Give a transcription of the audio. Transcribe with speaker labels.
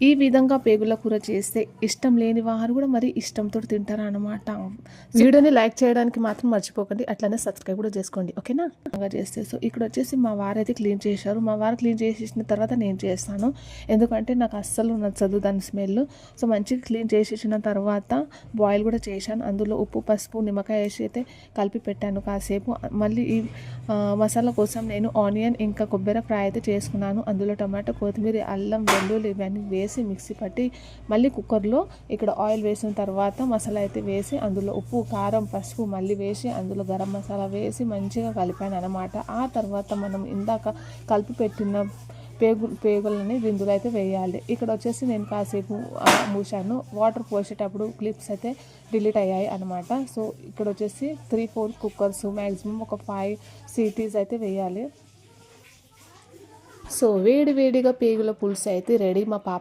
Speaker 1: ఈ విధంగా పేగుల కూర చేస్తే ఇష్టం లేని వారు కూడా మరి ఇష్టంతో తింటారు అనమాట. వీడియోని లైక్ చేయడానికి మాత్రం మర్చిపోకండి, అట్లనే సబ్స్క్రైబ్ కూడా చేసుకోండి, ఓకేనా. చేస్తే సో ఇక్కడ వచ్చేసి మా వారైతే క్లీన్ చేశారు. మా వారు క్లీన్ చేసేసిన తర్వాత నేను చేస్తాను, ఎందుకంటే నాకు అస్సలు నచ్చదు దాని స్మెల్. సో మంచిగా క్లీన్ చేసేసిన తర్వాత బాయిల్ కూడా చేశాను. అందులో ఉప్పు, పసుపు, నిమ్మకాయ వేసి అయితే కలిపి పెట్టాను కాసేపు. మళ్ళీ ఈ మసాలా కోసం నేను ఆనియన్ ఇంకా కొబ్బరి ఫ్రై అయితే చేసుకున్నాను. అందులో టమాటో, కొత్తిమీర, అల్లం, వెల్లుల్లి ఇవన్నీ వేసి మిక్సీ పట్టి మళ్ళీ కుక్కర్లో ఇక్కడ ఆయిల్ వేసిన తర్వాత మసాలా అయితే వేసి అందులో ఉప్పు, కారం, పసుపు మళ్ళీ వేసి అందులో గరం మసాలా వేసి మంచిగా కలిపాను అనమాట. ఆ తర్వాత మనం ఇందాక కలిపి పెట్టిన పేగులని ఇందులో అయితే వేయాలి. ఇక్కడ వచ్చేసి నేను కాసేపు మూసాను. వాటర్ పోసేటప్పుడు క్లిప్స్ అయితే డిలీట్ అయ్యాయి అనమాట. సో ఇక్కడ వచ్చేసి 3-4 కుక్కర్స్, మ్యాక్సిమం ఒక 5 సీటీస్ అయితే వేయాలి. సో వేడిగా పేగుల పులుసు అయితే రెడీ. మా పాప